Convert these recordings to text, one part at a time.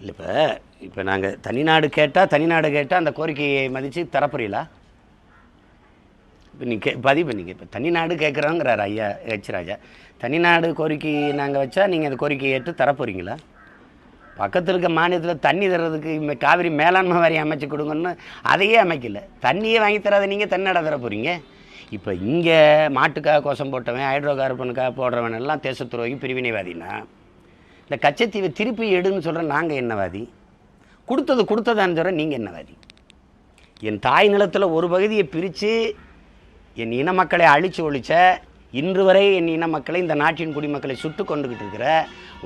இல்லை இப்போ நாங்கள் தனிநாடு கேட்டால் அந்த கோரிக்கையை மதித்து தரப்புறீங்களா? இப்போ நீங்கள் பதிவு பண்ணிங்க. இப்போ தனிநாடு கேட்குறோங்கிறார் ஐயா ஹெச் ராஜா. தனிநாடு கோரிக்கை நாங்கள் வச்சா நீங்கள் அந்த கோரிக்கையை ஏற்று தரப்போகிறீங்களா? பக்கத்தில் இருக்க மாநிலத்தில் தண்ணி தர்றதுக்கு காவிரி மேலாண்மை வாரியம் அமைச்சு கொடுங்கன்னு அதையே அமைக்கல. தண்ணியே வாங்கி தராத நீங்கள் தன்னாட தர போகிறீங்க. இப்போ இங்கே மாட்டுக்காக கோஷம் போட்டவன், ஹைட்ரோ கார்பனுக்காக போடுறவன் எல்லாம் தேச துரோகி பிரிவினைவாதினா, இந்த கச்சத்தீவை திருப்பி எடுன்னு சொல்கிற நாங்கள் என்னவாதி? கொடுத்ததான்னு சொல்கிற நீங்கள் என்னவாதி? என் தாய் நிலத்தில் ஒரு பகுதியை பிரித்து என் இன மக்களை அழித்து ஒழித்த, இன்று வரை என் இன மக்களை, இந்த நாட்டின் குடிமக்களை சுட்டு கொண்டுக்கிட்டு இருக்கிற,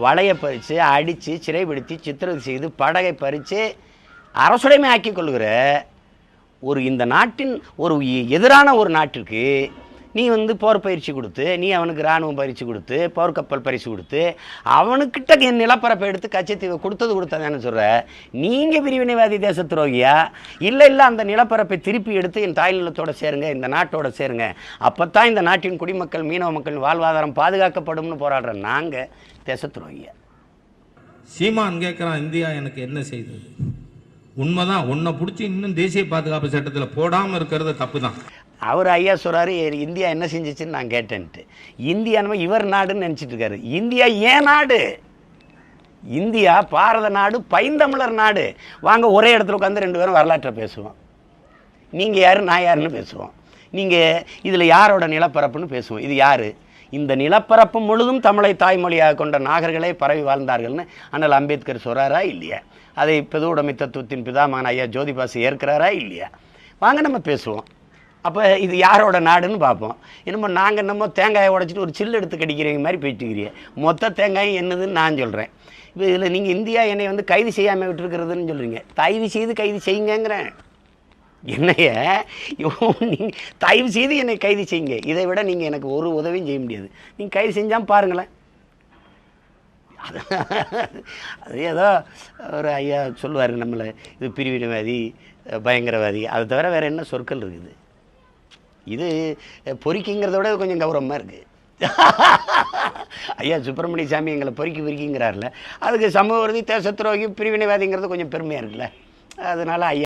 வலையை பறித்து அடித்து சிறைப்படுத்தி சித்திரவதை செய்து படகை பறித்து அரசுடைமை ஆக்கி கொள்கிற இந்த நாட்டின் ஒரு எதிரான ஒரு நாட்டிற்கு நீ போர் பயிற்சி கொடுத்து, நீ அவனுக்கு இராணுவம் பயிற்சி கொடுத்து, போர்க்கப்பல் பரிசு கொடுத்து, அவனுக்கிட்ட என் நிலப்பரப்பை எடுத்து கச்சத்தீவை கொடுத்ததானு சொல்கிற. நீங்கள் பிரிவினைவாதி தேச துரோகியா? இல்லை அந்த நிலப்பரப்பை திருப்பி எடுத்து என் தாய் நிலத்தோடு சேருங்க, இந்த நாட்டோட சேருங்க, அப்போ தான் இந்த நாட்டின் குடிமக்கள், மீனவ மக்களின் வாழ்வாதாரம் பாதுகாக்கப்படும்னு போராடுற நாங்கள் தேச துரோகியா? சீமான் கேட்குறான், இந்தியா எனக்கு என்ன செய்தது? உண்மைதான், உன்னை பிடிச்சி இன்னும் தேசிய பாதுகாப்பு சட்டத்தில் போடாமல் இருக்கிறது தப்பு தான். அவர் ஐயா சொல்கிறாரு இந்தியா என்ன செஞ்சிச்சுன்னு நான் கேட்டேன்ட்டு. இந்தியா நம்ம இவர் நாடுன்னு நினச்சிட்டு இருக்காரு. இந்தியா ஏன் நாடு? இந்தியா பாரத நாடு, பைந்தமிழர் நாடு. வாங்க ஒரே இடத்துல உட்காந்து ரெண்டு பேரும் வரலாற்றை பேசுவோம். நீங்கள் யார், நான் யாருன்னு பேசுவோம். நீங்கள் இதில் யாரோட நிலப்பரப்புன்னு பேசுவோம். இது யார்? இந்த நிலப்பரப்பு முழுதும் தமிழை தாய்மொழியாக கொண்ட நாகர்களே பரவி வாழ்ந்தார்கள்னு அண்ணல் அம்பேத்கர் சொல்கிறாரா இல்லையா? அதை பொதுவுடைமை தத்துவத்தின் பிதாமகன் ஐயா ஜோதிபாசு ஏற்கிறாரா இல்லையா? வாங்க நம்ம பேசுவோம். அப்போ இது யாரோட நாடுன்னு பார்ப்போம். என்னமோ நாங்கள் என்னமோ தேங்காயை உடைச்சிட்டு ஒரு சில்லு எடுத்து கடிக்கிறீங்க மாதிரி போயிட்டுக்கிறீங்க. மொத்த தேங்காயும் என்னதுன்னு நான் சொல்கிறேன். இப்போ இதில் நீங்கள் இந்தியா என்னை கைது செய்யாமல் விட்டுருக்கிறதுன்னு சொல்கிறீங்க. தயவு செய்து கைது செய்யுங்கிறேன். என்னைய நீங்கள் தயவு செய்து என்னை கைது செய்யுங்க. இதை விட நீங்கள் எனக்கு ஒரு உதவியும் செய்ய முடியாது. நீங்கள் கைது செஞ்சால் பாருங்களேன். அது ஏதோ ஒரு ஐயா சொல்லுவார் நம்மளை, இது பிரிவினைவாதி, பயங்கரவாதி, அதை தவிர வேறு என்ன சொற்கள் இருக்குது? இது பொறிக்கிங்கிறத விட கொஞ்சம் கௌரவமாக இருக்குது. ஐயா சுப்பிரமணிய சாமி எங்களை பொறிக்கிங்கிறார்ல, அதுக்கு சமூக விரோதி, தேச துரோகி, பிரிவினைவாதிங்கிறது கொஞ்சம் பெருமையாக இருக்குல்ல. அதனால் ஐயா